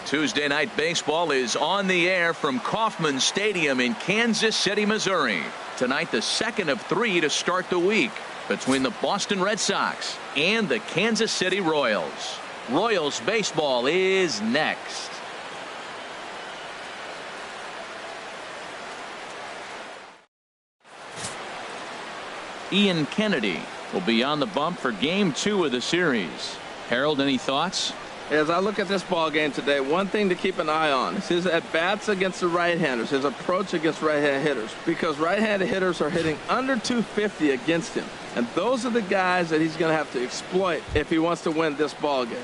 Tuesday Night Baseball is on the air from Kauffman Stadium in Kansas City, Missouri. Tonight, the second of 3 to start the week between the Boston Red Sox and the Kansas City Royals. Royals baseball is next. Ian Kennedy will be on the bump for Game 2 of the series. Harold, any thoughts? As I look at this ball game today, one thing to keep an eye on is his at-bats against the right-handers, his approach against right-hand hitters, because right-handed hitters are hitting under 250 against him, and those are the guys that he's going to have to exploit if he wants to win this ball game.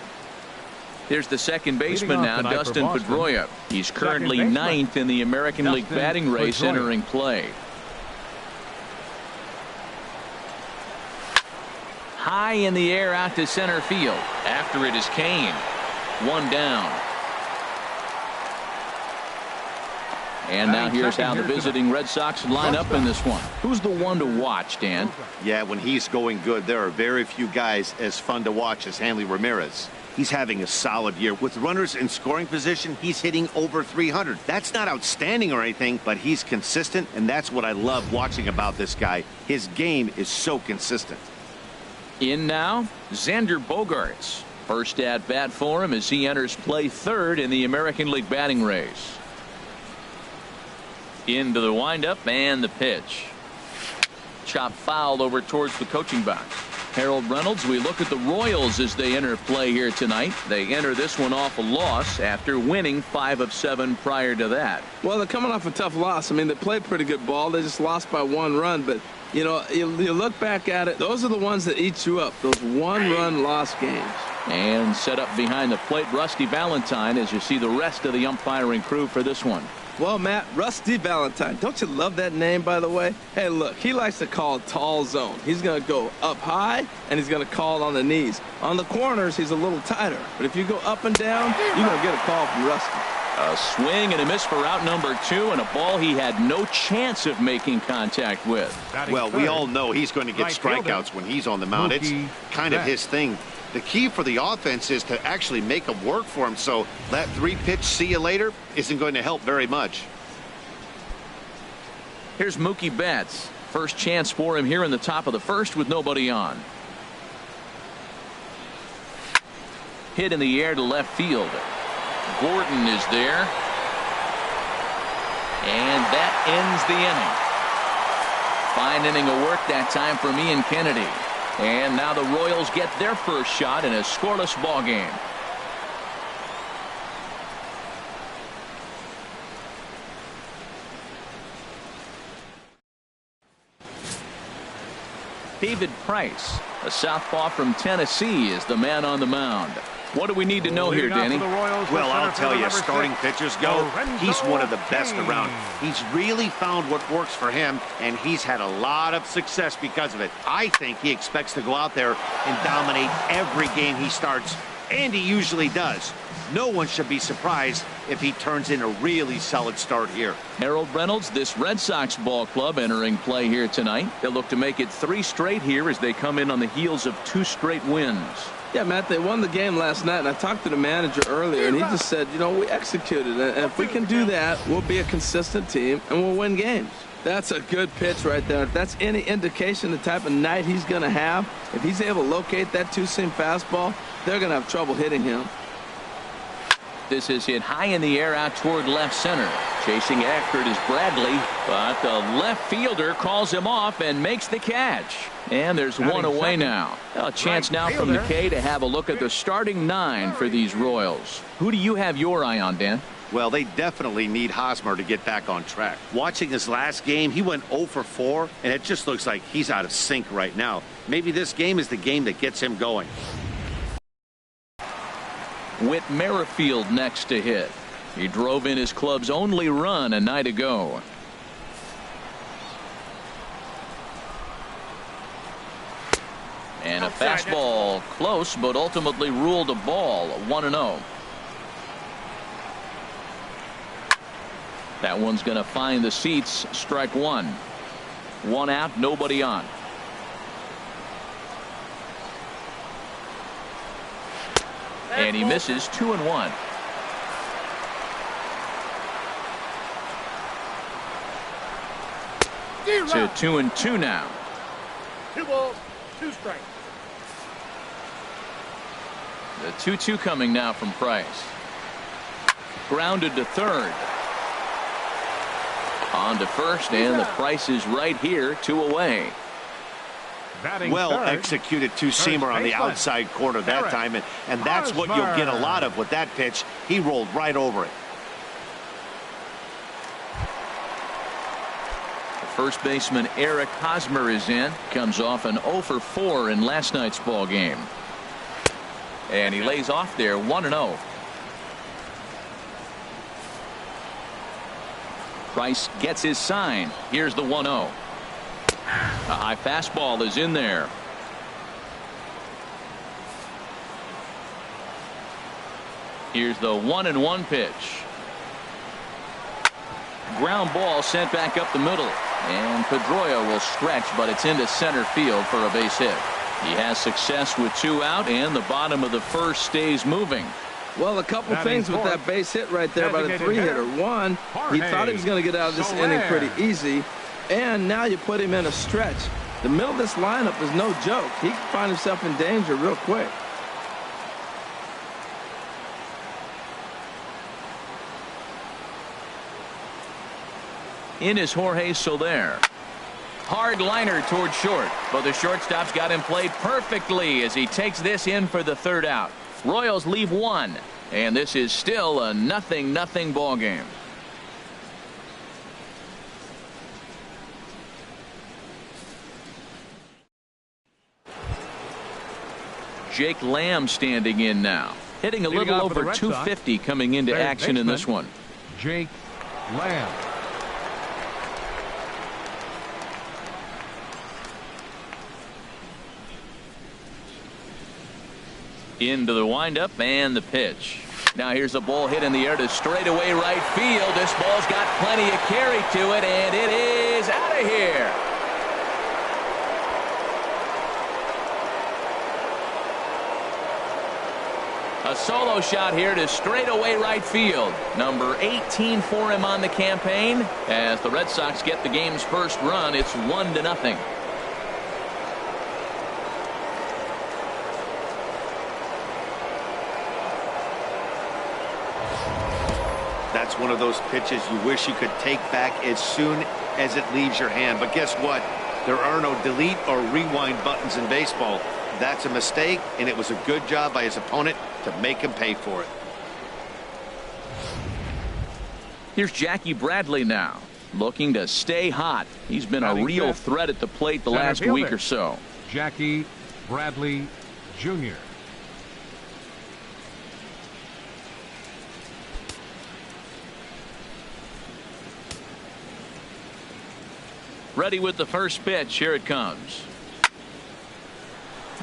Here's the second baseman now, Dustin Pedroia. He's currently 9th in the American League batting race entering play. High in the air out to center field. After it is Kane. One down. And now here's how the visiting Red Sox line up in this one. Who's the one to watch, Dan? Yeah, when he's going good, there are very few guys as fun to watch as Hanley Ramirez. He's having a solid year. With runners in scoring position, he's hitting over 300. That's not outstanding or anything, but he's consistent, and that's what I love watching about this guy. His game is so consistent. In now, Xander Bogaerts. First at bat for him as he enters play third in the American League batting race. Into the windup and the pitch. Chop foul over towards the coaching box. Harold Reynolds, we look at the Royals as they enter play here tonight. They enter this one off a loss after winning 5 of 7 prior to that. Well, they're coming off a tough loss. I mean, they played pretty good ball. They just lost by 1 run, but you know, you look back at it, those are the ones that eat you up, those 1-run loss games. And set up behind the plate, Rusty Valentine, as you see the rest of the umpiring crew for this one. Well, Matt, Rusty Valentine, don't you love that name, by the way? Hey, look, he likes to call tall zone. He's going to go up high, and he's going to call on the knees. On the corners, he's a little tighter. But if you go up and down, you're going to get a call from Rusty. A swing and a miss for out number 2, and a ball he had no chance of making contact with. Well, we all know he's going to get strikeouts when he's on the mound. It's kind of his thing. The key for the offense is to actually make them work for him, so that 3-pitch see you later isn't going to help very much. Here's Mookie Betts. First chance for him here in the top of the first with nobody on. Hit in the air to left field. Gordon is there. And that ends the inning. Fine inning of work that time from Ian Kennedy. And now the Royals get their first shot in a scoreless ball game. David Price, a southpaw from Tennessee, is the man on the mound. What do we need to know here, Danny? Well, I'll tell you, starting pitchers go, he's one of the best around. He's really found what works for him, and he's had a lot of success because of it. I think he expects to go out there and dominate every game he starts, and he usually does. No one should be surprised if he turns in a really solid start here. Harold Reynolds, this Red Sox ball club entering play here tonight. They'll look to make it 3 straight here as they come in on the heels of 2 straight wins. Yeah, Matt, they won the game last night, and I talked to the manager earlier, and he just said, you know, we executed, and if we can do that, we'll be a consistent team, and we'll win games. That's a good pitch right there. If that's any indication the type of night he's going to have, if he's able to locate that 2-seam fastball, they're going to have trouble hitting him. This is hit high in the air out toward left center. Chasing after it is Bradley, but the left fielder calls him off and makes the catch. And there's one away now. A chance now from the K to have a look at the starting 9 for these Royals. Who do you have your eye on, Dan? Well, they definitely need Hosmer to get back on track. Watching his last game, he went 0 for 4, and it just looks like he's out of sync right now. Maybe this game is the game that gets him going. Whit Merrifield next to hit. He drove in his club's only run a night ago. And a fastball close, but ultimately ruled a ball. 1-0. That one's going to find the seats. Strike 1. 1 out, nobody on. And he misses. 2-1. To 2-2 now. 2 balls, 2 strikes. The 2-2 coming now from Price. Grounded to third. On to first, and the Price is right here, 2 away. Well executed two-seamer on the outside corner that time, and that's what you'll get a lot of with that pitch. He rolled right over it. First baseman Eric Hosmer is in. Comes off an 0 for 4 in last night's ball game. And he lays off there 1-0. Price gets his sign. Here's the 1-0. A high fastball is in there. Here's the 1-1 pitch. Ground ball sent back up the middle. And Pedroia will stretch, but it's into center field for a base hit. He has success with 2 out, and the bottom of the first stays moving. Well, a couple things with that base hit right there by the 3-hitter. One, he thought he was going to get out of this inning pretty easy, and now you put him in a stretch. The middle of this lineup is no joke. He can find himself in danger real quick. In is Jorge Soler. Hard liner toward short, but the shortstop's got him played perfectly as he takes this in for the 3rd out. Royals leave 1, and this is still a 0-0 ball game. Jake Lamb standing in now, hitting a little over 250 coming into action in this one. Jake Lamb. Into the windup and the pitch. Now here's a ball hit in the air to straightaway right field. This ball's got plenty of carry to it, and it is out of here. A solo shot here to straightaway right field. Number 18 for him on the campaign. As the Red Sox get the game's first run, it's 1-0. That's one of those pitches you wish you could take back as soon as it leaves your hand. But guess what? There are no delete or rewind buttons in baseball. That's a mistake, and it was a good job by his opponent to make him pay for it. Here's Jackie Bradley now, looking to stay hot. He's been a real threat at the plate the last week or so. Jackie Bradley Jr. Ready with the first pitch. Here it comes.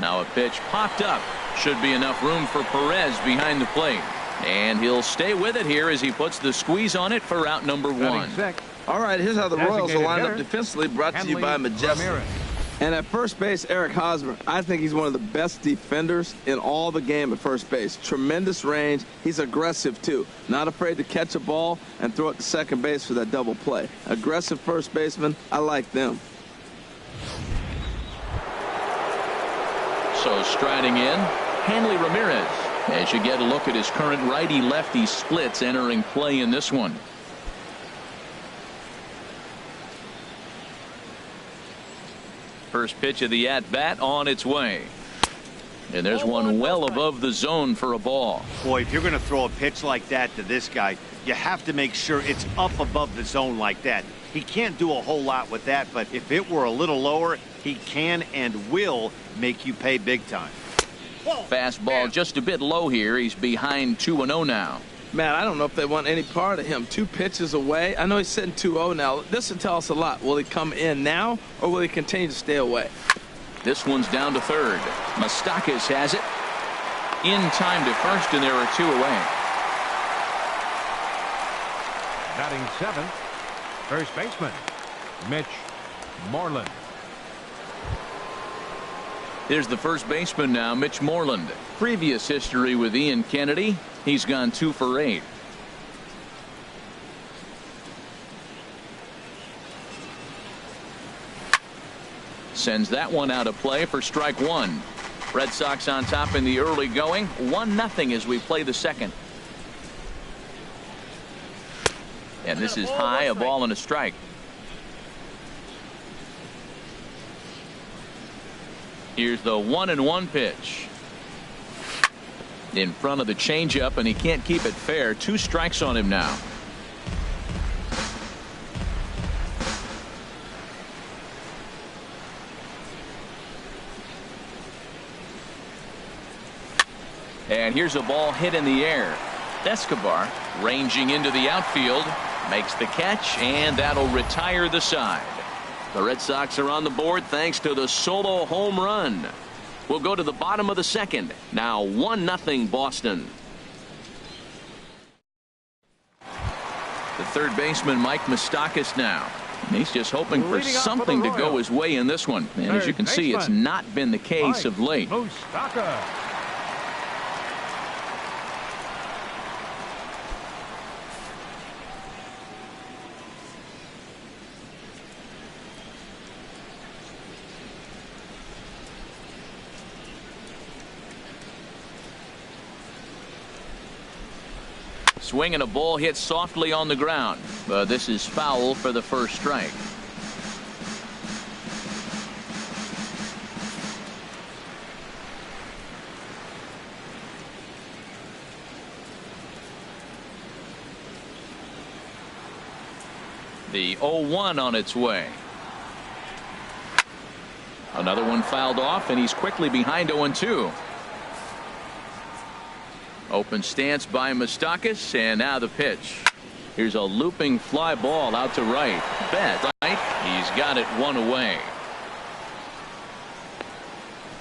Now a pitch popped up. Should be enough room for Perez behind the plate. And he'll stay with it here as he puts the squeeze on it for out number 1. All right, here's how the Royals will line up defensively, brought to you by Majestic. And at first base, Eric Hosmer, I think he's one of the best defenders in all the game at first base. Tremendous range. He's aggressive, too. Not afraid to catch a ball and throw it to second base for that double play. Aggressive first baseman. I like them. So striding in, Hanley Ramirez. As you get a look at his current righty-lefty splits entering play in this one. First pitch of the at-bat on its way. And there's one well above the zone for a ball. Boy, if you're going to throw a pitch like that to this guy, you have to make sure it's up above the zone like that. He can't do a whole lot with that, but if it were a little lower, he can and will make you pay big time. Fastball just a bit low here. He's behind 2-0 now. Man, I don't know if they want any part of him. 2 pitches away. I know he's sitting 2-0 now. This will tell us a lot. Will he come in now, or will he continue to stay away? This one's down to third. Moustakas has it. In time to first, and there are 2 away. Batting 7th, first baseman, Mitch Moreland. Here's the first baseman now, Mitch Moreland. Previous history with Ian Kennedy. He's gone 2 for 8. Sends that one out of play for strike one. Red Sox on top in the early going. 1-0 as we play the second. And this is high, a ball and a strike. Here's the 1-1 pitch. In front of the changeup, and he can't keep it fair. 2 strikes on him now. And here's a ball hit in the air. Escobar ranging into the outfield, makes the catch, and that'll retire the side. The Red Sox are on the board thanks to the solo home run. We'll go to the bottom of the second. Now 1-0 Boston. The third baseman Mike Moustakas now. And he's just hoping for something to go his way in this one. And as you can see, it's not been the case of late. Moustakas. Swing and a ball hit softly on the ground. But this is foul for the first strike. The 0-1 on its way. Another one fouled off, and he's quickly behind 0-2. Open stance by Moustakas, and now the pitch. Here's a looping fly ball out to right. Bet, right? He's got it one away.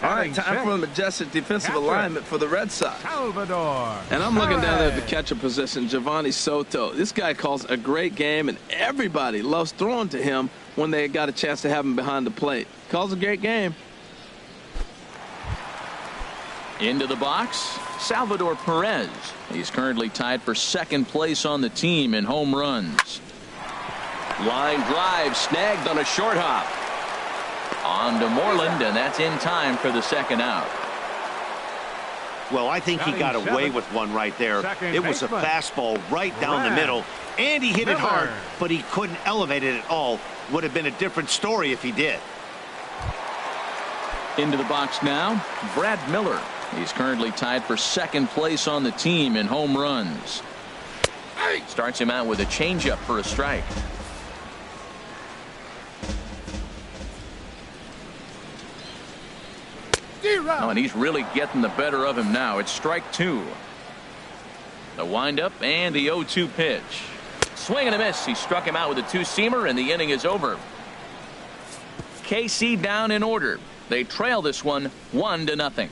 All right, time for the majestic defensive alignment for the Red Sox. Salvador. And I'm looking down there at the catcher position, Giovanni Soto. This guy calls a great game, and everybody loves throwing to him when they got a chance to have him behind the plate. Calls a great game. Into the box, Salvador Perez. He's currently tied for second place on the team in home runs. Line drive snagged on a short hop. On to Moreland, and that's in time for the second out. Well, I think he got away with one right there. It was a fastball right down the middle, and he hit it hard, but he couldn't elevate it at all. Would have been a different story if he did. Into the box now, Brad Miller. He's currently tied for second place on the team in home runs. Starts him out with a changeup for a strike. Oh, and he's really getting the better of him now. It's strike 2. The windup and the 0-2 pitch. Swing and a miss. He struck him out with a 2-seamer, and the inning is over. KC down in order. They trail this one 1-0.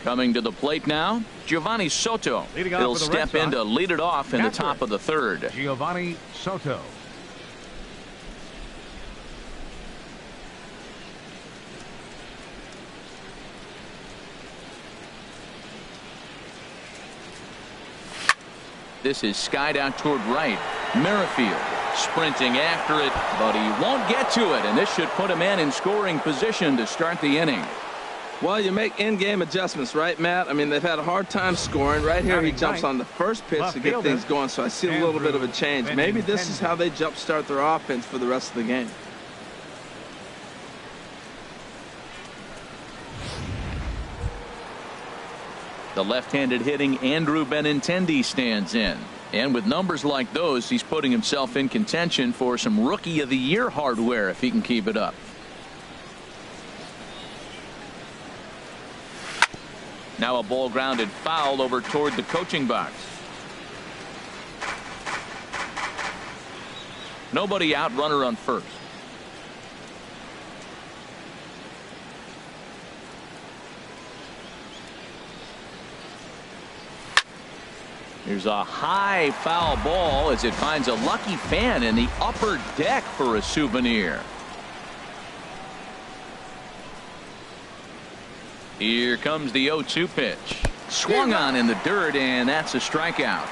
Coming to the plate now, Giovanni Soto. He'll step in to lead it off in the top of the third. Giovanni Soto. This is skied out toward right. Merrifield sprinting after it, but he won't get to it, and this should put a man in scoring position to start the inning. Well, you make in-game adjustments, right, Matt? I mean, they've had a hard time scoring. Right here, he jumps on the first pitch to get things going, so I see a little bit of a change. Maybe this is how they jumpstart their offense for the rest of the game. The left-handed hitting Andrew Benintendi stands in. And with numbers like those, he's putting himself in contention for some Rookie of the Year hardware if he can keep it up. Now a ball grounded foul over toward the coaching box. Nobody out, runner on first. Here's a high foul ball as it finds a lucky fan in the upper deck for a souvenir. Here comes the 0-2 pitch. Swung on in the dirt, and that's a strikeout.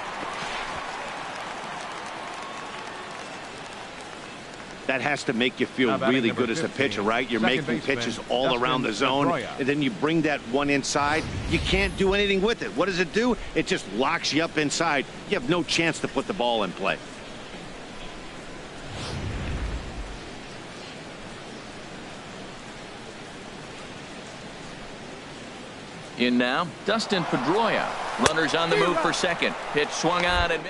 That has to make you feel really good as a pitcher, right? You're making pitches all around the zone, and then you bring that one inside. You can't do anything with it. What does it do? It just locks you up inside. You have no chance to put the ball in play. In now, Dustin Pedroia. Runners on the move for second. Pitch swung on and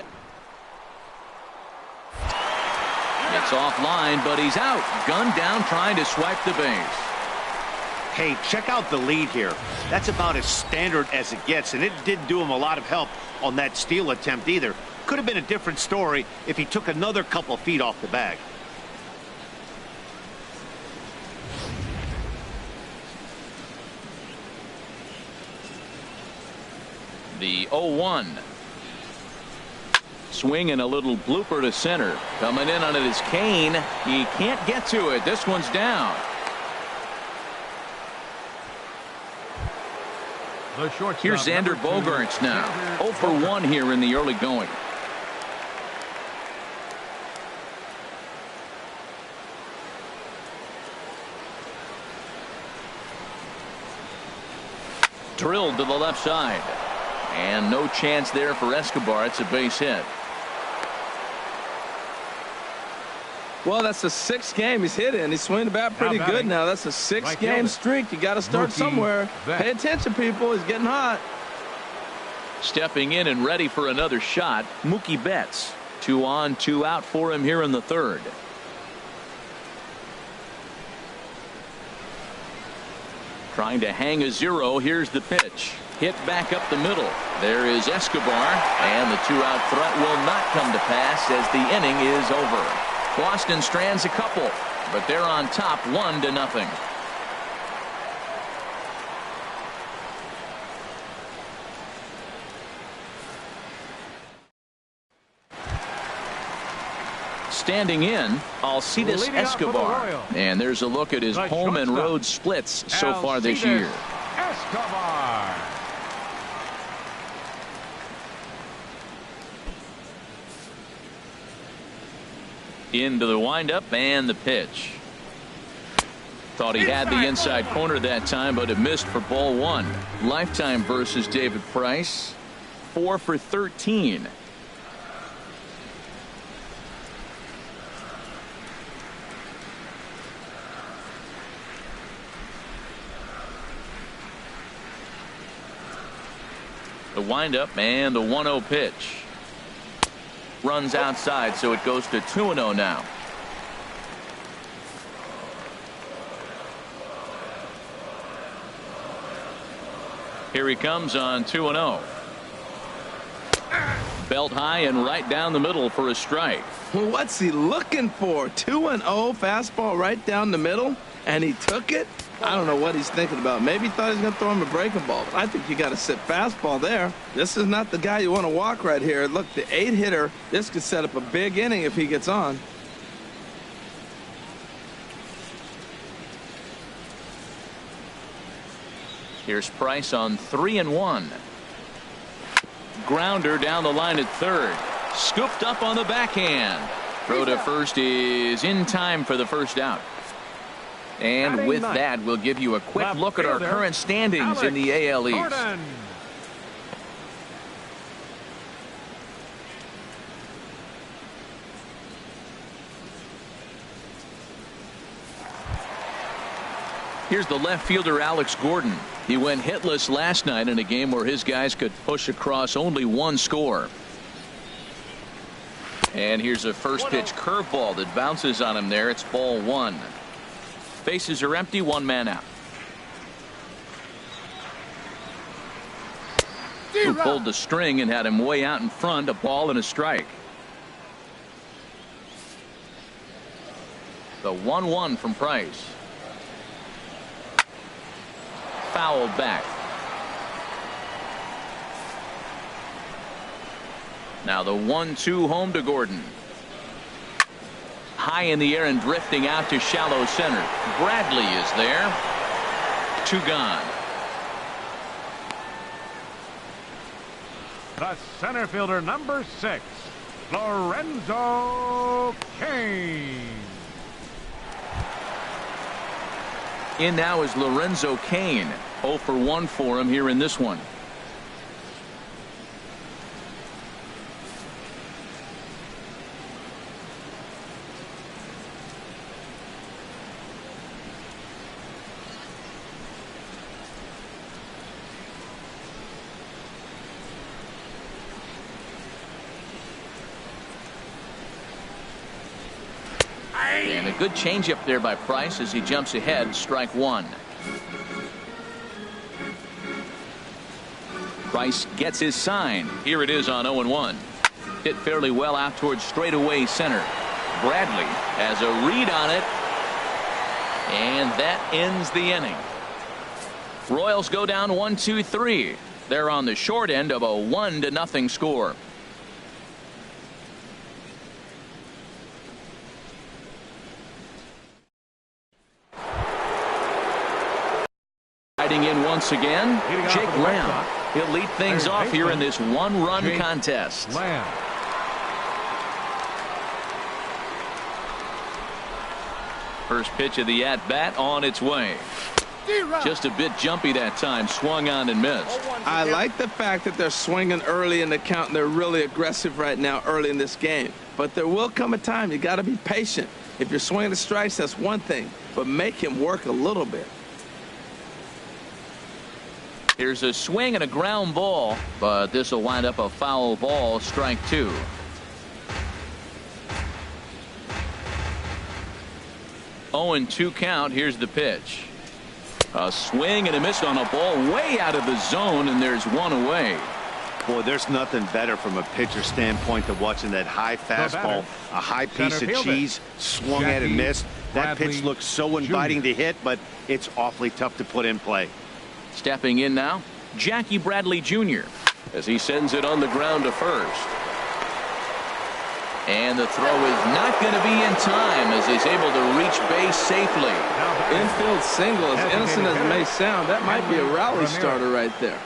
it's offline, but he's out. Gunned down trying to swipe the base. Hey, check out the lead here. That's about as standard as it gets, and it didn't do him a lot of help on that steal attempt either. Could have been a different story if he took another couple feet off the bag. The 0-1. Swing and a little blooper to center. Coming in on it is Kane. He can't get to it. This one's down. Here's Xander Bogaerts now. 0 for 1 here in the early going. Drilled to the left side. And no chance there for Escobar. It's a base hit. Well, that's the 6th game he's hit in. He's swinging the bat pretty good now. That's a 6-game streak. You got to start somewhere. Pay attention, people. He's getting hot. Stepping in and ready for another shot, Mookie Betts. 2 on, 2 out for him here in the 3rd. Trying to hang a 0. Here's the pitch. Hit back up the middle. There is Escobar, and the 2-out threat will not come to pass as the inning is over. Boston strands a couple, but they're on top 1-0. Standing in, Alcides Escobar. And there's a look at his home and road splits so far this year. Escobar. Into the windup and the pitch. Thought he had the inside corner that time, but it missed for ball 1. Lifetime versus David Price. 4 for 13. The windup and the 1-0 pitch. Runs outside, so it goes to 2-0 now. Here he comes on 2-0. Belt high and right down the middle for a strike. What's he looking for? 2-0 fastball right down the middle, and he took it. I don't know what he's thinking about. Maybe he thought he was going to throw him a breaking ball. But I think you got to sit fastball there. This is not the guy you want to walk right here. Look, the 8-hitter, this could set up a big inning if he gets on. Here's Price on 3-1. Grounder down the line at 3rd. Scooped up on the backhand. Throw to first is in time for the first out. And with that, we'll give you a quick look at our current standings in the AL East. Here's the left fielder, Alex Gordon. He went hitless last night in a game where his guys could push across only 1 score. And here's a first pitch curveball that bounces on him there. It's ball 1. Bases are empty, 1 man out. Who pulled the string and had him way out in front, a ball and a strike. The 1-1 from Price. Fouled back. Now the 1-2 home to Gordon. High in the air and drifting out to shallow center. Bradley is there. 2 gone. The center fielder, number 6, Lorenzo Cain. 1 out. In now is Lorenzo Cain. 0 for 1 for him here in this one. And a good changeup there by Price as he jumps ahead. Strike one. Price gets his sign. Here it is on 0-1. Hit fairly well out towards straightaway center. Bradley has a read on it. And that ends the inning. Royals go down 1-2-3. They're on the short end of a 1-0 score. In once again, Jake Lamb. He'll lead things off here in this one-run contest. First pitch of the at-bat on its way. Just a bit jumpy that time. Swung on and missed. I like the fact that they're swinging early in the count, and they're really aggressive right now early in this game. But there will come a time you got to be patient. If you're swinging the strikes, that's one thing, but make him work a little bit. Here's a swing and a ground ball, but this will wind up a foul ball. Strike two. Oh, and 2 count. Here's the pitch. A swing and a miss on a ball way out of the zone, and there's one away. Boy, there's nothing better from a pitcher standpoint than watching that high fastball, a high piece of cheese, swung at and missed. That pitch looks so inviting to hit, but it's awfully tough to put in play. Stepping in now, Jackie Bradley Jr. as he sends it on the ground to first. And the throw is not going to be in time as he's able to reach base safely. Infield single, as innocent as it may sound, that might be a rally starter right there.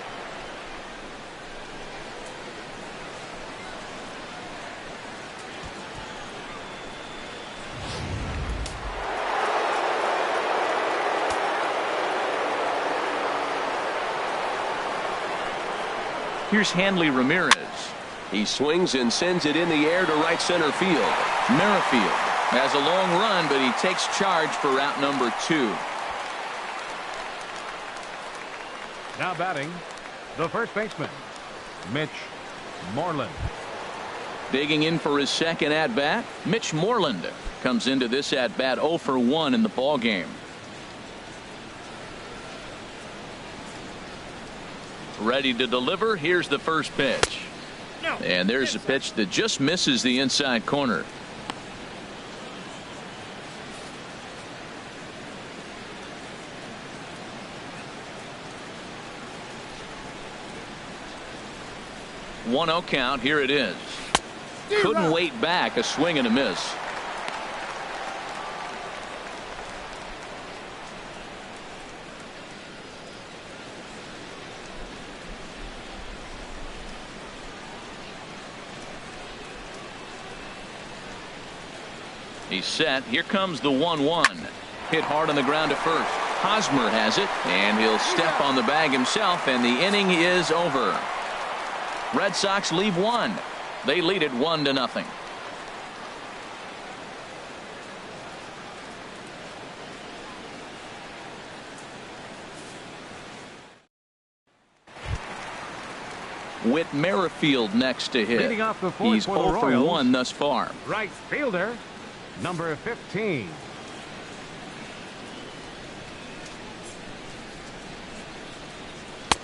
Here's Hanley Ramirez. He swings and sends it in the air to right center field. Merrifield has a long run, but he takes charge for out number 2. Now batting, the first baseman, Mitch Moreland. Digging in for his second at bat, Mitch Moreland comes into this at bat 0 for 1 in the ball game. Ready to deliver. Here's the first pitch. And there's a pitch that just misses the inside corner. One-oh count. Here it is. Couldn't wait back. A swing and a miss. He's set. Here comes the 1-1. Hit hard on the ground to first. Hosmer has it, and he'll step on the bag himself, and the inning is over. Red Sox leave one. They lead it 1-0. With Merrifield next to hit. He's 0 for 1 thus far. Right fielder, number 15.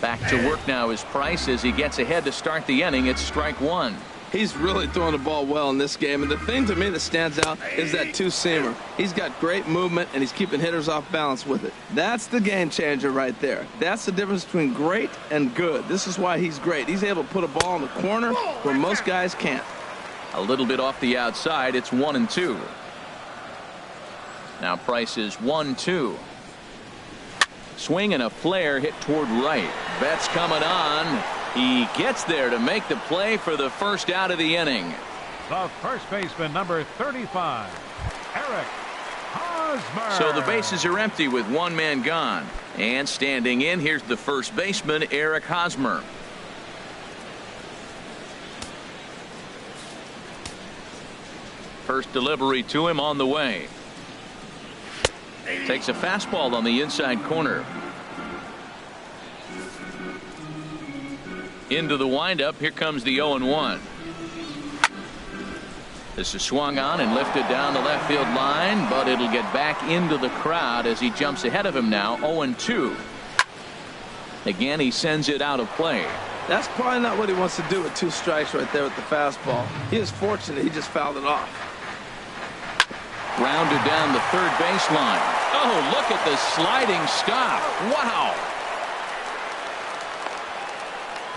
Back to work now is Price as he gets ahead to start the inning. It's strike one. He's really throwing the ball well in this game, and the thing to me that stands out is that two-seamer. He's got great movement, and he's keeping hitters off balance with it. That's the game changer right there. That's the difference between great and good. This is why he's great. He's able to put a ball in the corner where most guys can't. A little bit off the outside. It's 1-2. Now Price is 1-2. Swing and a flare hit toward right. Betts coming on. He gets there to make the play for the first out of the inning. The first baseman, number 35, Eric Hosmer. So the bases are empty with one man gone. And standing in, here's the first baseman, Eric Hosmer. First delivery to him on the way. Takes a fastball on the inside corner. Into the windup. Here comes the 0-1. This is swung on and lifted down the left field line, but it'll get back into the crowd as he jumps ahead of him now. 0-2. Again, he sends it out of play. That's probably not what he wants to do with 2 strikes right there with the fastball. He is fortunate he just fouled it off. Grounded down the third baseline. Oh, look at the sliding stop. Wow.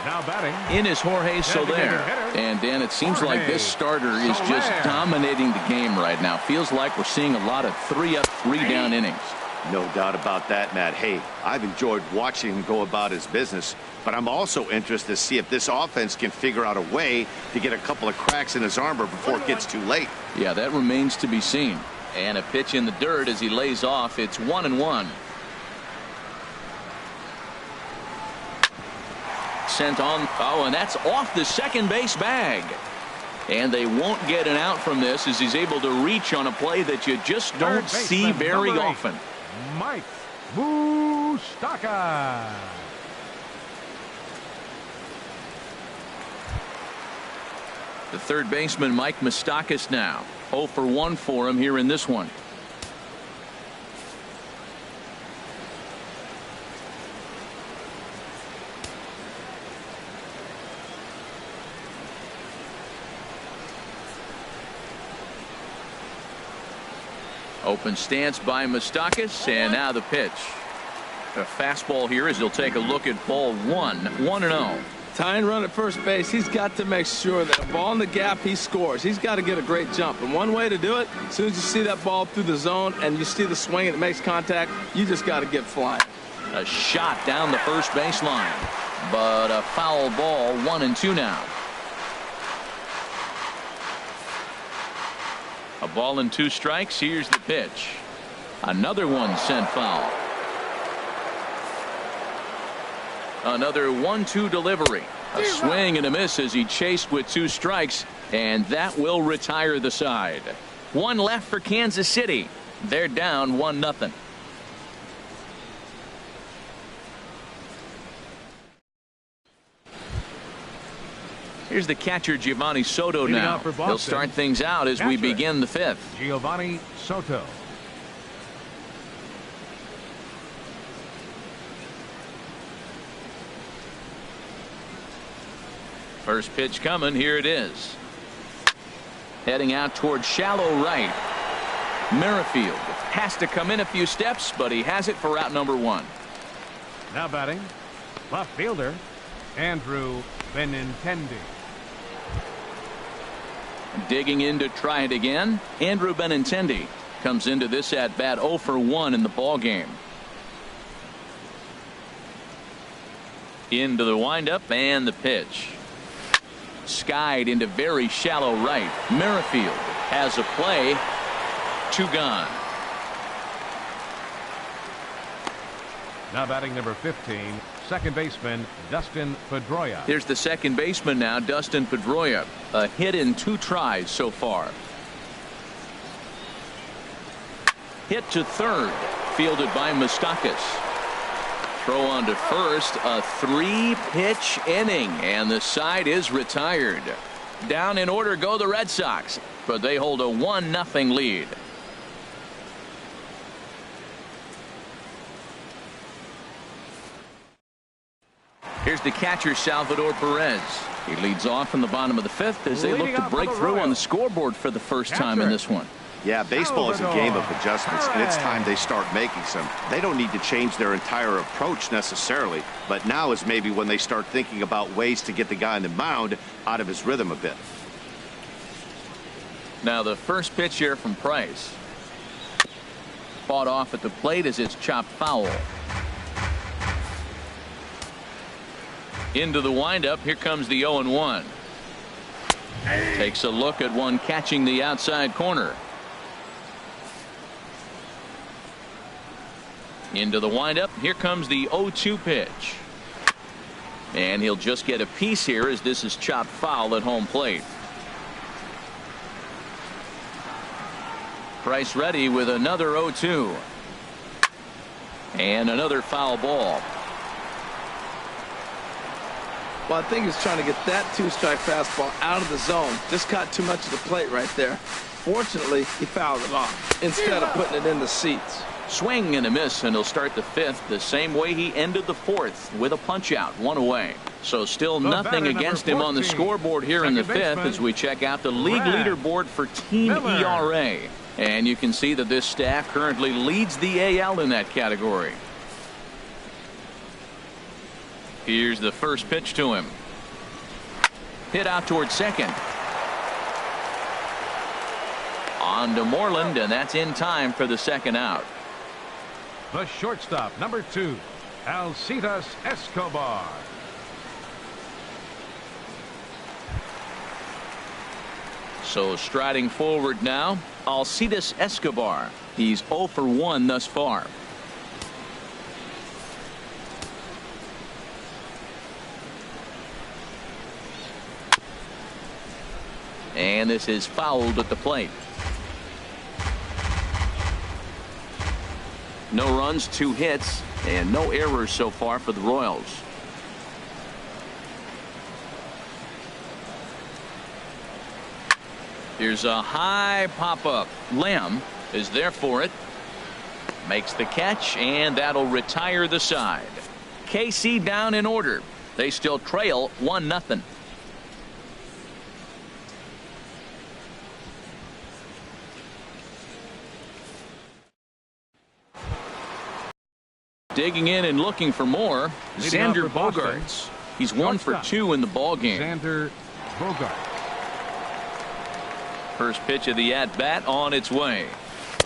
Now batting. In is Jorge Soler. And Dan, it seems like this starter is just dominating the game right now. Feels like we're seeing a lot of 3-up, 3-down innings. No doubt about that, Matt. Hey, I've enjoyed watching him go about his business, but I'm also interested to see if this offense can figure out a way to get a couple of cracks in his armor before it gets too late. Yeah, that remains to be seen. And a pitch in the dirt as he lays off. It's 1-1. Sent on. Oh, and that's off the second base bag. And they won't get an out from this as he's able to reach on a play that you just don't see very often. Mike Moustakas. The third baseman, Mike Moustakas, now 0 for 1 for him here in this one. Open stance by Moustakas, and now the pitch. A fastball here as he'll take a look at ball 1. 1-0. Tying run at first base, he's got to make sure that a ball in the gap, he scores. He's got to get a great jump. And one way to do it, as soon as you see that ball through the zone and you see the swing and it makes contact, you just got to get flying. A shot down the first baseline, but a foul ball. 1-2 now. A ball and 2 strikes. Here's the pitch. Another one sent foul. Another 1-2 delivery. A swing and a miss as he chased with 2 strikes, and that will retire the side. 1 left for Kansas City. They're down 1-0. Here's the catcher, Giovanni Soto, now. He'll start things out as we begin the 5th. Giovanni Soto. First pitch coming. Here it is. Heading out toward shallow right. Merrifield has to come in a few steps, but he has it for out number 1. Now batting, left fielder, Andrew Benintendi. Digging in to try it again. Andrew Benintendi comes into this at bat 0 for 1 in the ball game. Into the windup and the pitch. Skied into very shallow right. Merrifield has a play. 2 gone. Now batting number 15, second baseman Dustin Pedroia. Here's the second baseman now, Dustin Pedroia. A hit in 2 tries so far. Hit to third, fielded by Moustakas. Throw on to first, a 3-pitch inning, and the side is retired. Down in order go the Red Sox, but they hold a 1-0 lead. Here's the catcher, Salvador Perez. He leads off in the bottom of the 5th as they look to break through on the scoreboard for the first time in this one. Yeah, baseball is a game of adjustments, and it's time they start making some. They don't need to change their entire approach necessarily, but now is maybe when they start thinking about ways to get the guy on the mound out of his rhythm a bit. Now the first pitch here from Price. Fought off at the plate as it's chopped foul. Into the windup. Here comes the 0-1. Takes a look at one catching the outside corner. Into the windup. Here comes the 0-2 pitch. And he'll just get a piece here as this is chopped foul at home plate. Price ready with another 0-2. And another foul ball. Well, I think he's trying to get that 2-strike fastball out of the zone. Just caught too much of the plate right there. Fortunately, he fouled it off instead of putting it in the seats. Swing and a miss, and he'll start the 5th the same way he ended the 4th with a punch out, 1 away. So still nothing against him on the scoreboard here in the 5th as we check out the league leaderboard for team ERA. And you can see that this staff currently leads the AL in that category. Here's the first pitch to him. Hit out towards second. On to Moreland, and that's in time for the second out. The shortstop, number 2, Alcides Escobar. So striding forward now, Alcides Escobar. He's 0 for 1 thus far. And this is fouled at the plate. No runs, 2 hits, and no errors so far for the Royals. Here's a high pop-up. Lamb is there for it. Makes the catch, and that'll retire the side. KC down in order. They still trail 1-0. Digging in and looking for more, Xander Bogaerts. He's 1 for 2 in the ball game. Xander Bogaerts. First pitch of the at-bat on its way.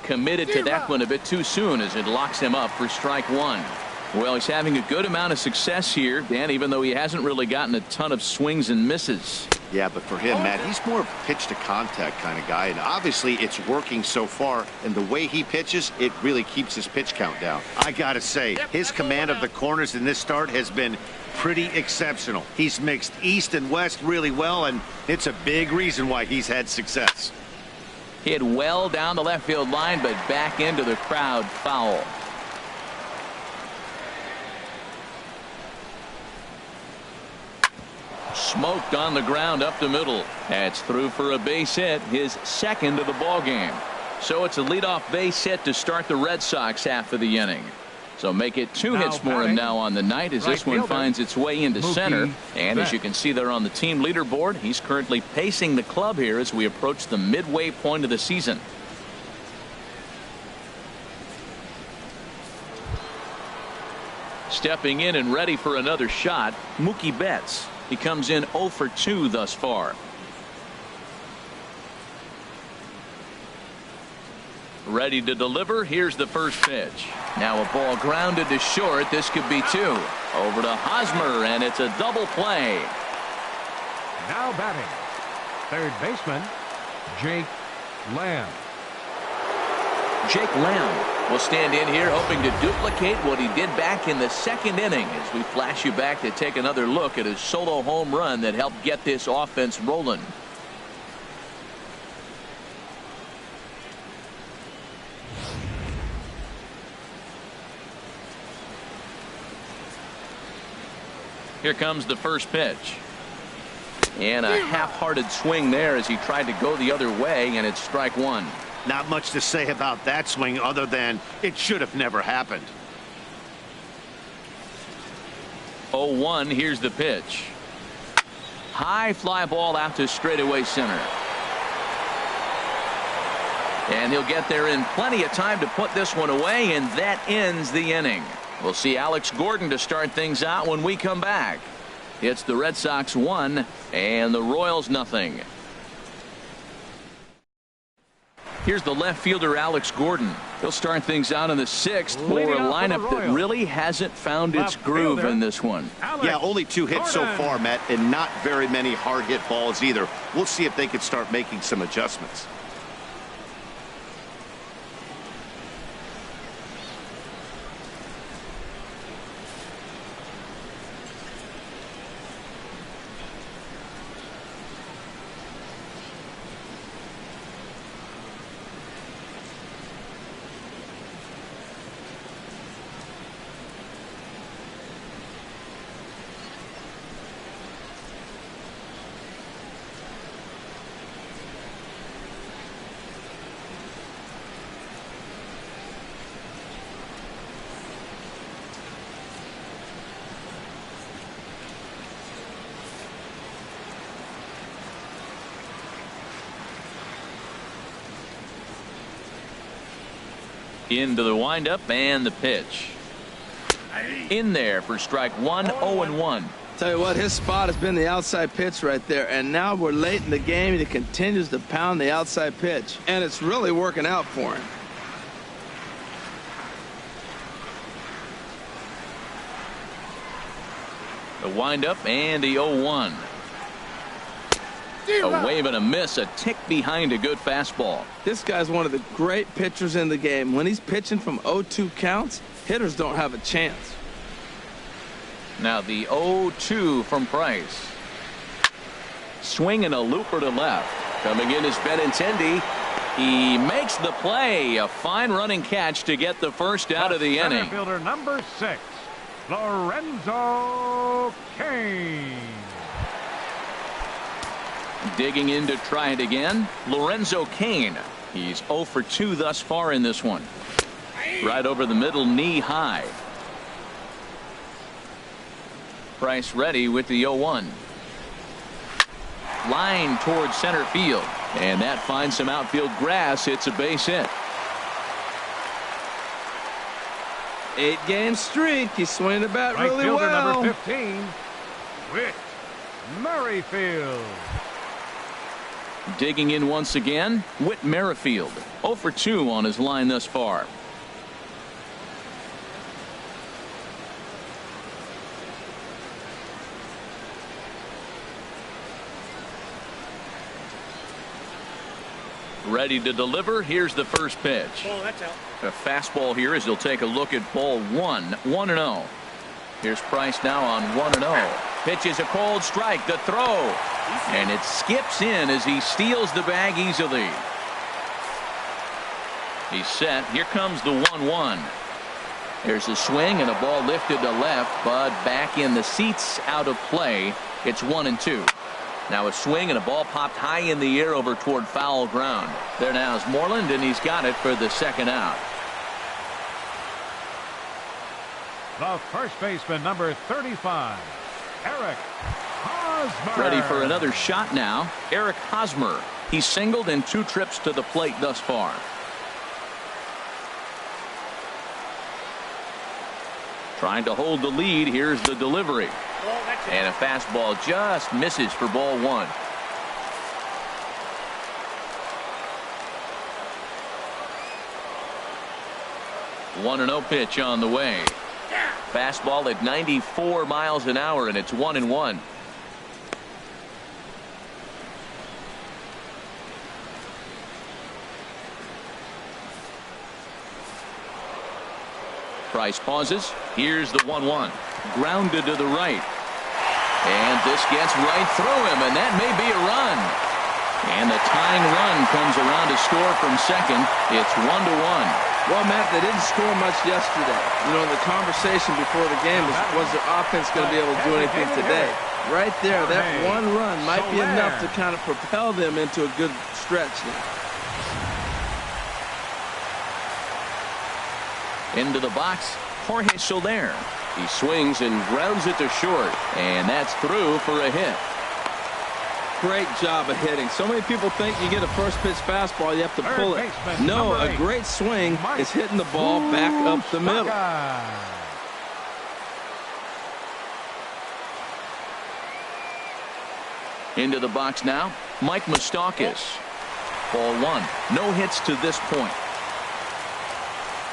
Committed to that one a bit too soon as it locks him up for strike 1. Well, he's having a good amount of success here, Dan, even though he hasn't really gotten a ton of swings and misses. Yeah, but for him, Matt, he's more of a pitch to contact kind of guy, and obviously it's working so far, and the way he pitches, it really keeps his pitch count down. I gotta say, his command of the corners in this start has been pretty exceptional. He's mixed east and west really well, and it's a big reason why he's had success. Hit well down the left field line, but back into the crowd, foul. Smoked on the ground up the middle. That's through for a base hit, his second of the ball game. So it's a leadoff base hit to start the Red Sox half of the inning. So make it 2 hits for him now on the night as this one finds its way into center. And as you can see there on the team leaderboard, he's currently pacing the club here as we approach the midway point of the season. Stepping in and ready for another shot, Mookie Betts. He comes in 0 for 2 thus far. Ready to deliver. Here's the first pitch. Now a ball grounded to short. This could be 2. Over to Hosmer, and it's a double play. Now batting, third baseman, Jake Lamb. Jake Lamb will stand in here hoping to duplicate what he did back in the second inning as we flash you back to take another look at his solo home run that helped get this offense rolling. Here comes the first pitch. And a half-hearted swing there as he tried to go the other way, and it's strike 1. Not much to say about that swing other than it should have never happened. 0-1. Here's the pitch. High fly ball out to straightaway center. And he'll get there in plenty of time to put this one away, and that ends the inning. We'll see Alex Gordon to start things out when we come back. It's the Red Sox 1 and the Royals 0. Here's the left fielder, Alex Gordon. He'll start things out in the 6th for a lineup that really hasn't found its groove in this one. Yeah, only 2 hits so far, Matt, and not very many hard hit balls either. We'll see if they can start making some adjustments. Into the windup and the pitch. In there for strike one, 0-1. Tell you what, his spot has been the outside pitch right there, and now we're late in the game and he continues to pound the outside pitch, and it's really working out for him. The windup and the 0-1. A wave and a miss, a tick behind a good fastball. This guy's one of the great pitchers in the game. When he's pitching from 0-2 counts, hitters don't have a chance. Now the 0-2 from Price. Swing and a looper to left. Coming in is Benintendi. He makes the play. A fine running catch to get the first out of the inning. Fielder number 6, Lorenzo Cain. Digging in to try it again, Lorenzo Cain. He's 0 for 2 thus far in this one. Right over the middle, knee high. Price ready with the 0-1. Line towards center field, and that finds some outfield grass. It's a base hit. 8-game streak. He's swinging the bat Right really fielder well. number 15, Whit Merrifield. Digging in once again, Whit Merrifield. 0 for 2 on his line thus far. Ready to deliver. Here's the first pitch. Oh, that's out. A fastball here as he'll take a look at ball 1-0. Here's Price now on 1-0. Pitches a cold strike. The throw. And it skips in as he steals the bag easily. He's set. Here comes the 1-1. There's a swing and a ball lifted to left, but back in the seats, out of play. It's 1-2. Now a swing and a ball popped high in the air over toward foul ground. There now is Moreland, and he's got it for the second out. The first baseman number 35, Eric Hosmer. Ready for another shot now. Eric Hosmer. He's singled in 2 trips to the plate thus far. Trying to hold the lead. Here's the delivery. And a fastball just misses for ball 1. One 1-0 pitch on the way. Fastball at 94 miles an hour, and it's 1-1. Price pauses. Here's the 1-1. Grounded to the right. And this gets right through him, and that may be a run. And the tying run comes around to score from second. It's 1-1. Well, Matt, they didn't score much yesterday. You know, the conversation before the game was their offense going to be able to do anything today? Right there, that one run might be enough to kind of propel them into a good stretch now. Into the box, Jorge Soler. He swings and grounds it to short, and that's through for a hit. Great job of hitting. So many people think you get a first pitch fastball, you have to pull it. No, a great swing is hitting the ball back up the middle. Into the box now, Mike Moustakas. Ball 1. No hits to this point.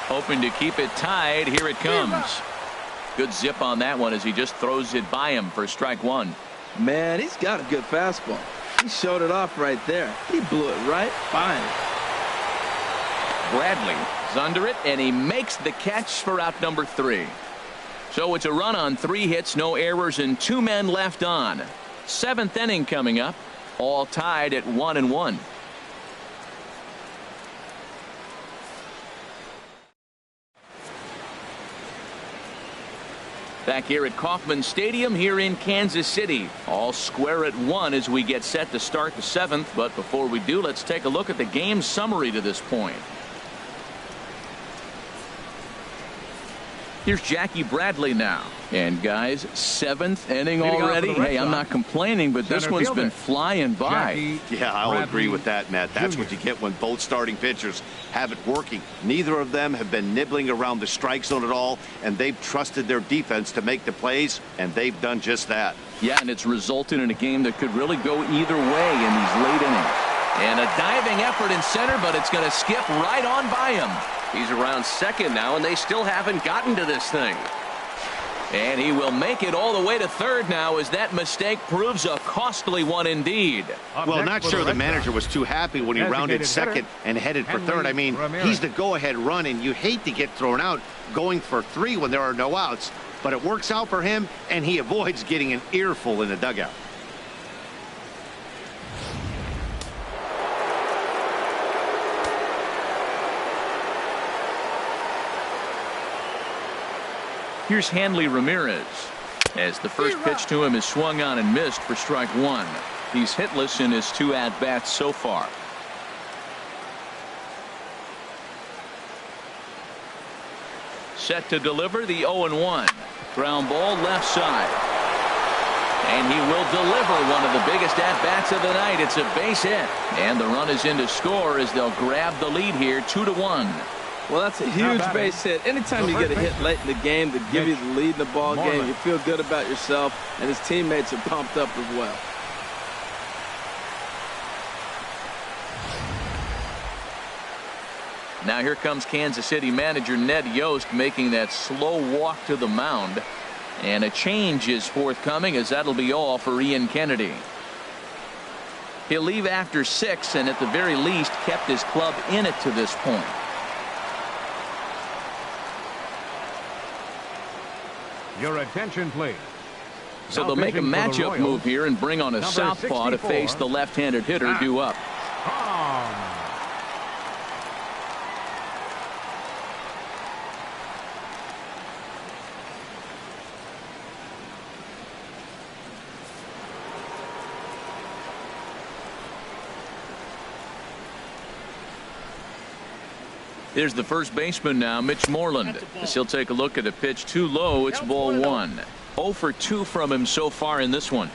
Hoping to keep it tied. Here it comes. Good zip on that one as he just throws it by him for strike 1. Man, he's got a good fastball. He showed it off right there. He blew it right by him. Bradley is under it, and he makes the catch for out number 3. So it's a run on 3 hits, no errors, and 2 men left on. 7th inning coming up, all tied at 1-1. Back here at Kauffman Stadium here in Kansas City. All square at 1 as we get set to start the 7th. But before we do, let's take a look at the game summary to this point. Here's Jackie Bradley now. And guys, 7th inning already. Hey, I'm not complaining, but this one's been flying by. Yeah, I'll agree with that, Matt. That's what you get when both starting pitchers have it working. Neither of them have been nibbling around the strike zone at all, and they've trusted their defense to make the plays, and they've done just that. Yeah, and it's resulted in a game that could really go either way in these late innings. And a diving effort in center, but it's going to skip right on by him. He's around second now, and they still haven't gotten to this thing. And he will make it all the way to third now, as that mistake proves a costly one indeed. Well, not sure the manager was too happy when he rounded second and headed for third. I mean, he's the go-ahead run, and you hate to get thrown out going for 3 when there are no outs. But it works out for him, and he avoids getting an earful in the dugout. Here's Hanley Ramirez, as the first pitch to him is swung on and missed for strike 1. He's hitless in his 2 at-bats so far. Set to deliver the 0-1. Ground ball left side. And he will deliver one of the biggest at-bats of the night. It's a base hit. And the run is in to score as they'll grab the lead here 2-1. Well, that's a huge base hit. Anytime you get a hit late in the game to give you the lead in the ball game, you feel good about yourself, and his teammates are pumped up as well. Now here comes Kansas City manager Ned Yost making that slow walk to the mound. And a change is forthcoming, as that'll be all for Ian Kennedy. He'll leave after 6, and at the very least kept his club in it to this point. Your attention, please. So they'll make a matchup move here and bring on a southpaw to face the left-handed hitter due up. There's the first baseman now, Mitch Moreland. As he'll take a look at a pitch too low. It's ball 1. 0 for 2 from him so far in this one.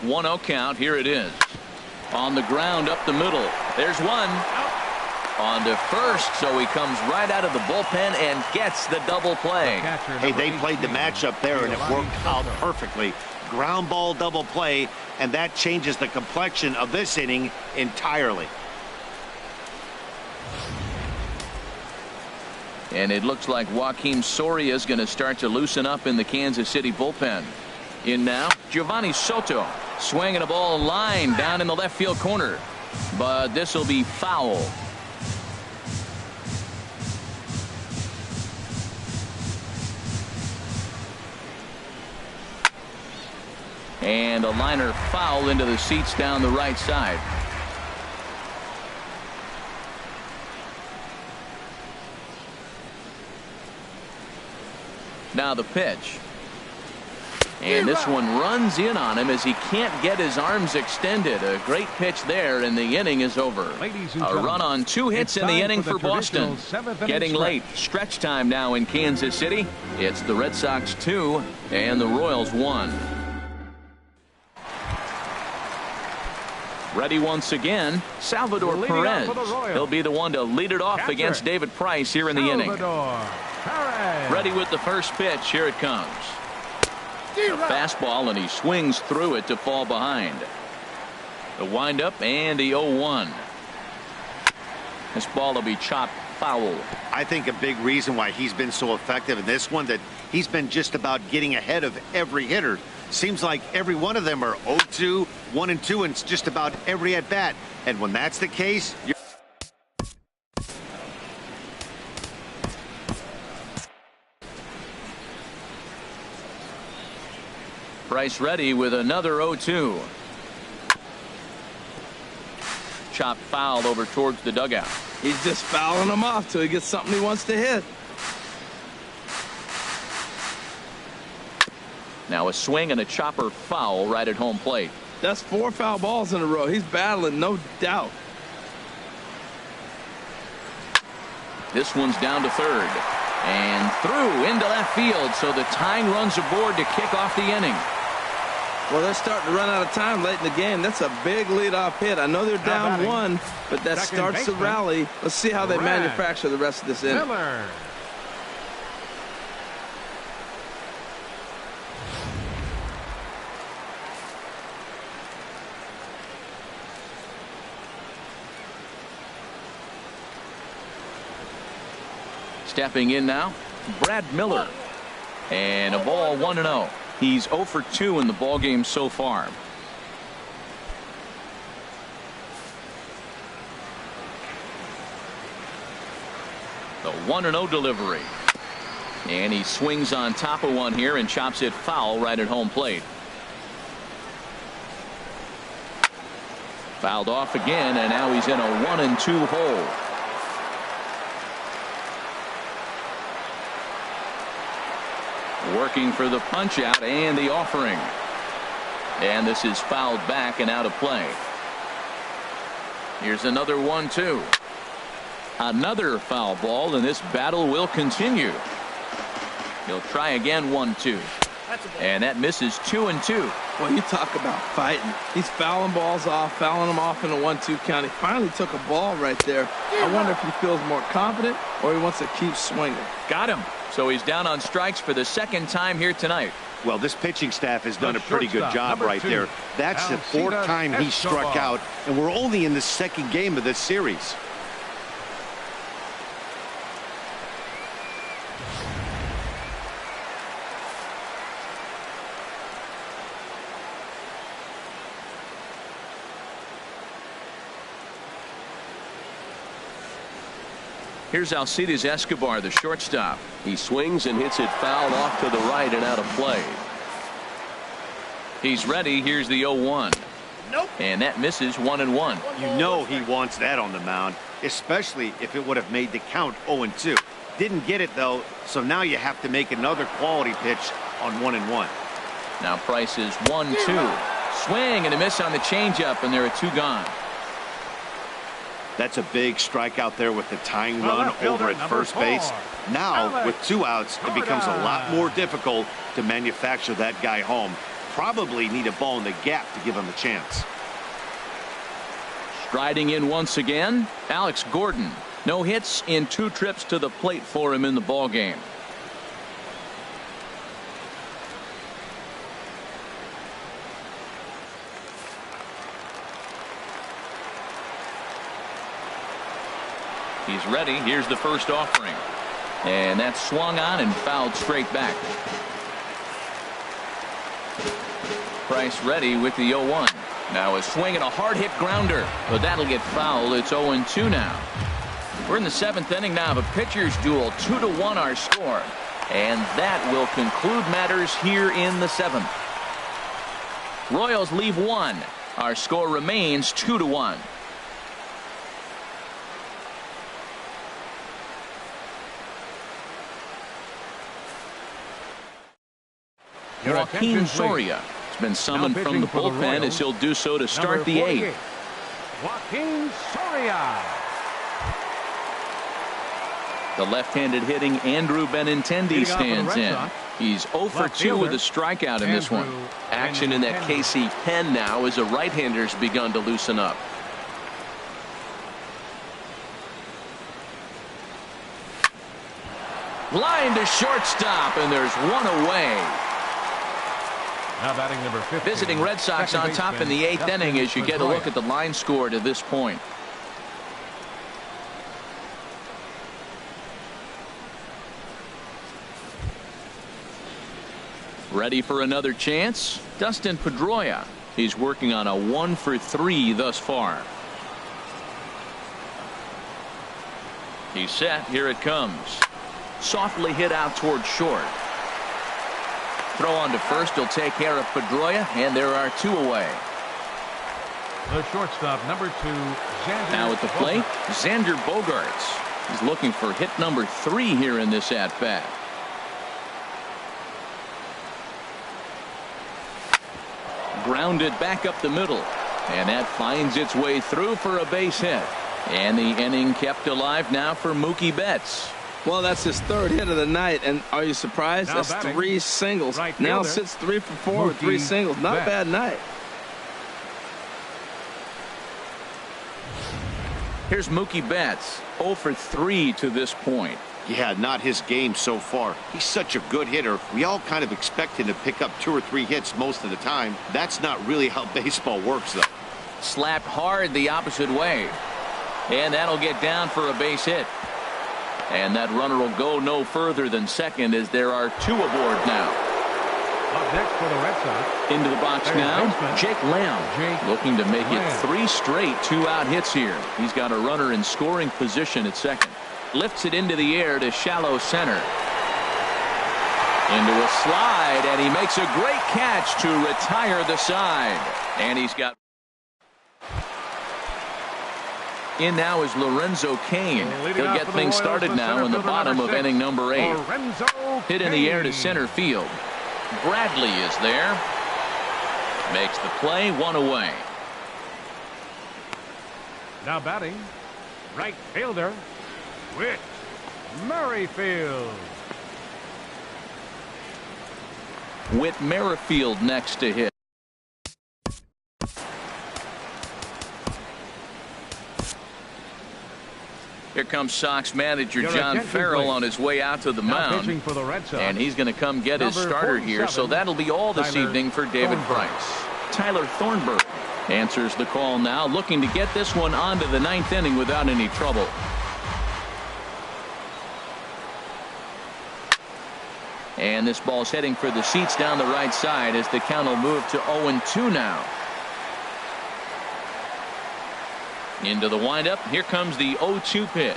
One 0 count. Here it is. On the ground up the middle. There's one. On to first, so he comes right out of the bullpen and gets the double play. Hey, they played the matchup there, and it worked out perfectly. Ground ball double play, and that changes the complexion of this inning entirely. And it looks like Joakim Soria is going to start to loosen up in the Kansas City bullpen. In now, Giovanni Soto swinging a ball line down in the left field corner. But this will be foul. And a liner foul into the seats down the right side. Now the pitch. And this one runs in on him as he can't get his arms extended. A great pitch there, and the inning is over. A run on 2 hits in the inning for Boston. Getting late. Stretch time now in Kansas City. It's the Red Sox 2 and the Royals 1. Ready once again, Salvador Perez. He'll be the one to lead it off against David Price here in the inning. Ready with the first pitch. Here it comes. A fastball, and he swings through it to fall behind. The windup and the 0-1. This ball will be chopped foul. I think a big reason why he's been so effective in this one, that he's been just about getting ahead of every hitter. Seems like every one of them are 0-2, 1-2, and it's just about every at bat. And when that's the case, you're Price ready with another 0-2. Chop foul over towards the dugout. He's just fouling them off till he gets something he wants to hit. Now a swing and a chopper foul right at home plate. That's 4 foul balls in a row. He's battling, no doubt. This one's down to third. And through into left field, so the tying runs aboard to kick off the inning. Well, they're starting to run out of time late in the game. That's a big leadoff hit. I know they're down 1, but that starts the rally. Let's see how they manufacture the rest of this inning. Miller. Stepping in now, Brad Miller. And a ball 1-0. He's 0 for 2 in the ballgame so far. The 1-0 delivery. And he swings on top of one here and chops it foul right at home plate. Fouled off again, and now he's in a 1-2 hole. Working for the punch out and the offering. And this is fouled back and out of play. Here's another 1-2. Another foul ball, and this battle will continue. He'll try again. 1-2. And that misses. 2-2. Well, you talk about fighting. He's fouling balls off, fouling them off in a 1-2 count. He finally took a ball right there. I wonder if he feels more confident or he wants to keep swinging. Got him. So he's down on strikes for the second time here tonight. Well, this pitching staff has done a pretty good job right there. That's the 4th time he struck out, and we're only in the 2nd game of this series. Here's Alcides Escobar, the shortstop. He swings and hits it foul off to the right and out of play. He's ready. Here's the 0-1. Nope. And that misses. 1-1. You know he wants that on the mound, especially if it would have made the count 0-2. Didn't get it, though, so now you have to make another quality pitch on 1-1. Now Price is 1-2. Swing and a miss on the changeup, and there are 2 gone. That's a big strikeout there with the tying run over at first base. Now, with 2 outs, it becomes a lot more difficult to manufacture that guy home. Probably need a ball in the gap to give him a chance. Striding in once again, Alex Gordon. No hits in 2 trips to the plate for him in the ballgame. He's ready. Here's the first offering. And that's swung on and fouled straight back. Price ready with the 0-1. Now a swing and a hard hit grounder. But that'll get fouled. It's 0-2 now. We're in the 7th inning now of a pitcher's duel. 2-1 our score. And that will conclude matters here in the 7th. Royals leave 1. Our score remains 2-1. Joaquin Soria has been summoned from the bullpen as he'll do so to start the 8th. Joaquin Soria. The left-handed hitting Andrew Benintendi stands in. He's 0 for 2 with a strikeout in this one. Action in that KC pen now as a right-hander's begun to loosen up. Line to shortstop, and there's 1 away. Now batting number 15. Visiting Red Sox on top in the 8th inning as you get a look at the line score to this point. Ready for another chance? Dustin Pedroia. He's working on a 1 for 3 thus far. He's set. Here it comes. Softly hit out toward short. Throw on to first. He'll take care of Pedroia, and there are 2 away. The shortstop, number 2, Xander. Now at the plate, Xander Bogaerts. He's looking for hit number 3 here in this at-bat. grounded back up the middle. And that finds its way through for a base hit. And the inning kept alive now for Mookie Betts. Well, that's his third hit of the night, and are you surprised? Now That's batting, 3 singles. right Now fielder, sits 3 for 4 with 3 Mookie singles. Not a Betts. bad night. Here's Mookie Betts, 0 for 3 to this point. Yeah, not his game so far. He's such a good hitter. We all kind of expect him to pick up 2 or 3 hits most of the time. That's not really how baseball works, though. Slapped hard the opposite way. And that'll get down for a base hit. And that runner will go no further than second as there are 2 aboard now. Up next for the Red Sox. Into the box Third now, baseman, Jake Lamb. Jake looking to make it Lamb. 3 straight 2-out hits here. He's got a runner in scoring position at second. Lifts it into the air to shallow center. Into a slide, and he makes a great catch to retire the side. And he's got... In now is Lorenzo Cain. He'll get things started now in the bottom of inning number 8. Hit in the air to center field. Bradley is there. Makes the play, 1 away. Now batting, right fielder, Whit Merrifield. Whit Merrifield next to hit. Here comes Sox manager Your John attention, Farrell please. on his way out to the Now mound. pitching for the Red Sox. And he's going to come get his Number starter here. So 47, that'll be all this Tyler evening for David Thornburg. Price. Tyler Thornburg answers the call now, looking to get this one onto the 9th inning without any trouble. And this ball's heading for the seats down the right side as the count will move to 0-2 now. Into the windup. Here comes the 0-2 pitch.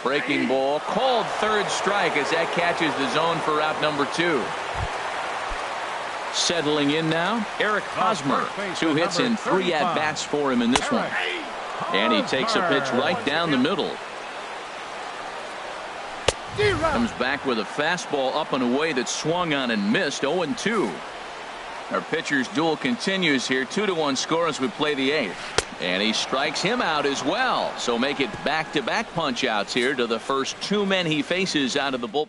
Breaking ball. Called third strike as that catches the zone for out number 2. Settling in now, Eric Hosmer. 2 hits and 3 at-bats for him in this one. And he takes a pitch right down the middle. Comes back with a fastball up and away that swung on and missed. 0-2. Our pitcher's duel continues here. 2-1 score as we play the 8th. And he strikes him out as well. So make it back-to-back punch-outs here to the first 2 men he faces out of the bullpen.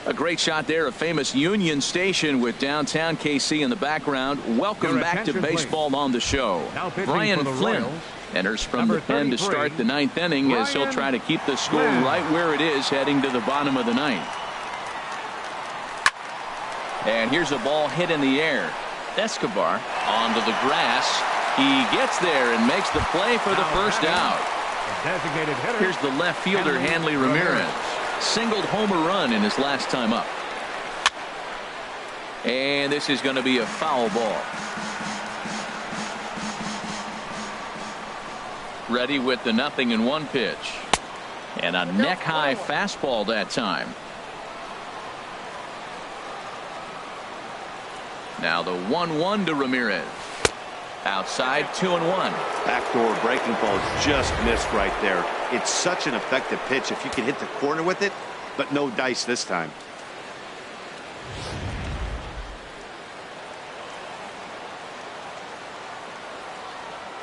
A great shot there, a famous Union Station with downtown KC in the background. Welcome Your back to attention, baseball on the show. Now pitching Brian for the Flynn Royals, enters from number the pen to 33, start the 9th inning as he'll Brian try to keep the score Flynn. right where it is heading to the bottom of the 9th. And here's a ball hit in the air. Escobar onto the grass. He gets there and makes the play for the first out. The designated hitter. Here's the left fielder, Hanley Ramirez. Singled home a run in his last time up. And this is going to be a foul ball. Ready with the 0-1 pitch. And a neck-high fastball that time. Now the 1-1 to Ramirez. Outside, 2-1. Backdoor breaking ball just missed right there. It's such an effective pitch if you can hit the corner with it, but no dice this time.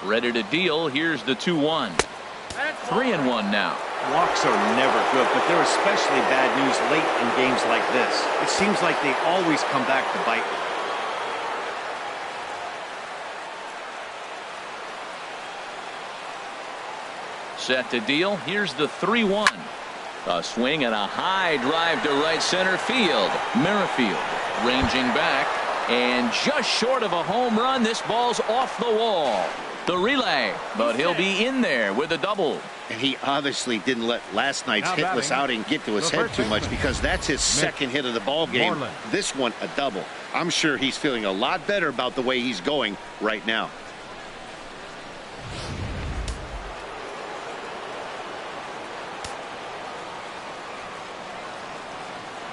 Ready to deal. Here's the 2-1. 3-1 now. Walks are never good, but they're especially bad news late in games like this. It seems like they always come back to bite. Set to deal. Here's the 3-1. A swing and a high drive to right center field. Merrifield ranging back and just short of a home run. This ball's off the wall. The relay, but he'll be in there with a double. And he obviously didn't let last night's Now hitless batting, outing get to his the head first too much, baseman, because that's his second hit of the ball game. Moreland. This one a double. I'm sure he's feeling a lot better about the way he's going right now.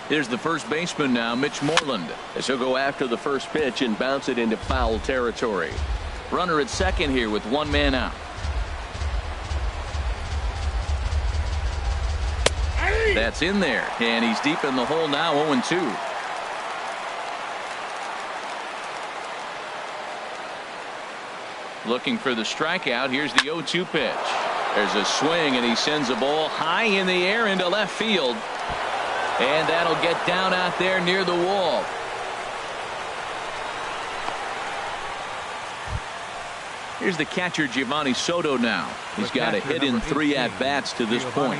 Here's the first baseman now, Mitch Moreland, as he'll go after the first pitch and bounce it into foul territory. Runner at second here with 1 man out. That's in there, and he's deep in the hole now, 0-2. Looking for the strikeout. Here's the 0-2 pitch. There's a swing, and he sends a ball high in the air into left field. And that'll get down out there near the wall. Here's the catcher, Giovanni Soto now. He's got a hit in 3 at-bats to this point.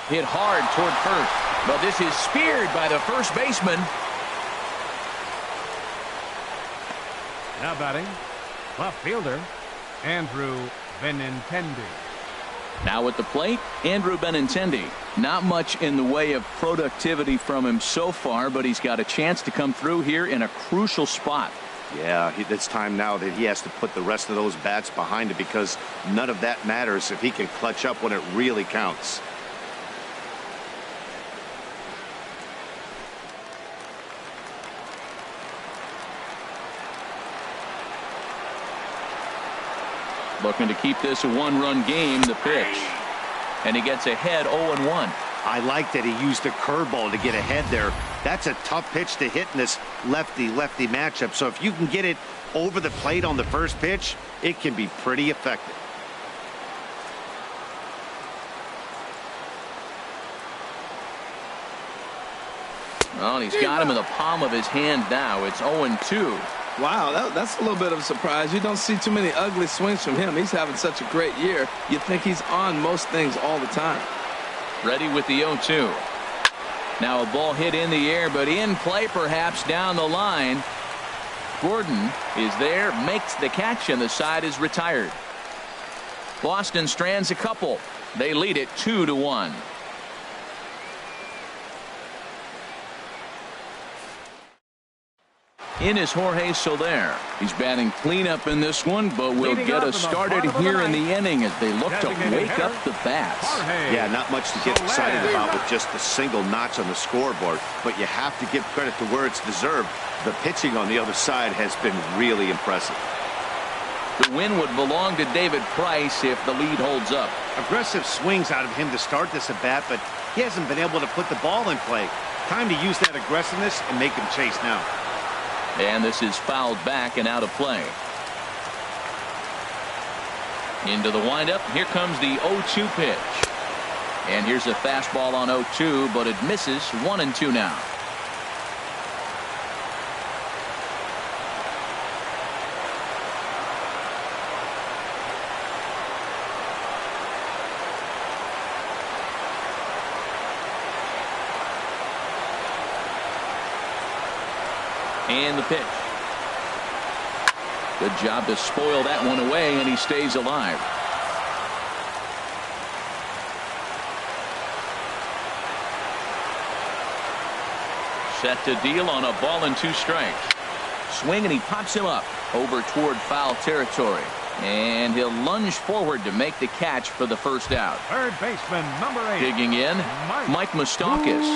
Hit hard toward first, but this is speared by the first baseman. Now batting, left fielder, Andrew Benintendi. Now at the plate, Andrew Benintendi. Not much in the way of productivity from him so far, but he's got a chance to come through here in a crucial spot. Yeah, it's time now that he has to put the rest of those bats behind it, because none of that matters if he can clutch up when it really counts. Looking to keep this a one-run game, the pitch. And he gets ahead 0-1. I like that he used the curveball to get ahead there. That's a tough pitch to hit in this lefty-lefty matchup. So if you can get it over the plate on the first pitch, it can be pretty effective. Well, he's got him in the palm of his hand now. It's 0-2. Wow, that's a little bit of a surprise. You don't see too many ugly swings from him. He's having such a great year. You think he's on most things all the time. Ready with the 0-2. Now a ball hit in the air, but in play perhaps down the line. Gordon is there, makes the catch, and the side is retired. Boston strands a couple. They lead it 2-1. In is Jorge Soler. He's batting cleanup in this one, but will get us started here in the inning as they look to wake up the bats. Yeah, not much to get excited about with just a single notch on the scoreboard, but you have to give credit to where it's deserved. The pitching on the other side has been really impressive. The win would belong to David Price if the lead holds up. Aggressive swings out of him to start this at bat, but he hasn't been able to put the ball in play. Time to use that aggressiveness and make him chase now. And this is fouled back and out of play. Into the windup. Here comes the 0-2 pitch. And here's a fastball on 0-2, but it misses. 1-2 now. And the pitch. Good job to spoil that one away, and he stays alive. Set to deal on a ball and 2 strikes. Swing, and he pops him up over toward foul territory. And he'll lunge forward to make the catch for the first out. Third baseman, number 8. Digging in, Mike Moustakas.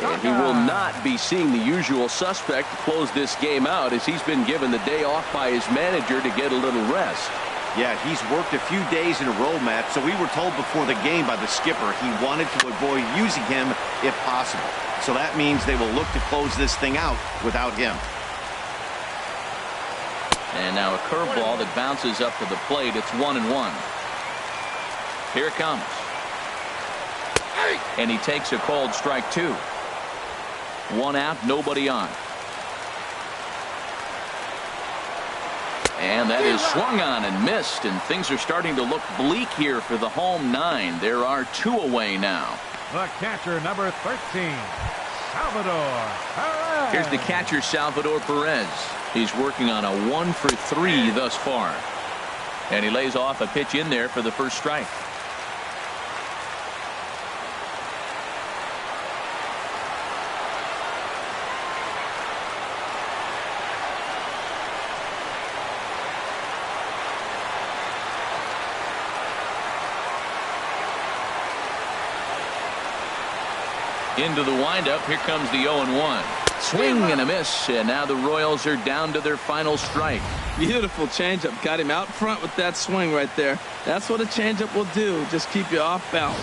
And he will not be seeing the usual suspect to close this game out, as he's been given the day off by his manager to get a little rest. Yeah, he's worked a few days in a row, Matt, so we were told before the game by the skipper he wanted to avoid using him if possible. So that means they will look to close this thing out without him. And now a curveball that bounces up to the plate. It's 1-1. Here it comes. And he takes a called strike 2. 1 out, nobody on. And that is swung on and missed, and things are starting to look bleak here for the home 9. There are 2 away now. The catcher, number 13, Salvador Perez. Here's the catcher, Salvador Perez. He's working on a 1 for 3 thus far. And he lays off a pitch in there for the first strike. Into the windup. Here comes the 0-1. Swing and a miss, and now the Royals are down to their final strike. Beautiful changeup. Got him out front with that swing right there. That's what a changeup will do. Just keep you off balance.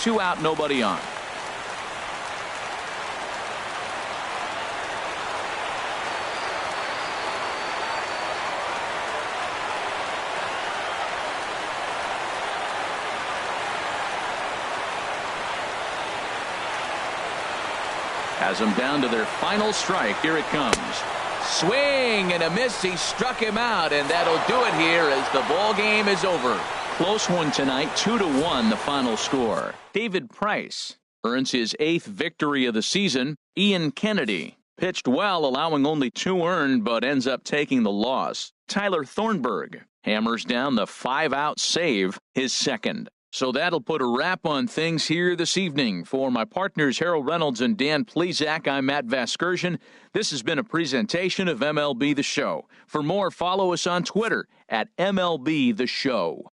2 out, nobody on. Has them down to their final strike. Here it comes. Swing and a miss. He struck him out, and that'll do it here as the ball game is over. Close one tonight, 2-1 the final score. David Price earns his 8th victory of the season. Ian Kennedy pitched well, allowing only 2 earned, but ends up taking the loss. Tyler Thornburg hammers down the 5-out save, his 2nd. So that'll put a wrap on things here this evening. For my partners Harold Reynolds and Dan Plesac, I'm Matt Vasgersian. This has been a presentation of MLB The Show. For more, follow us on Twitter at MLB The Show.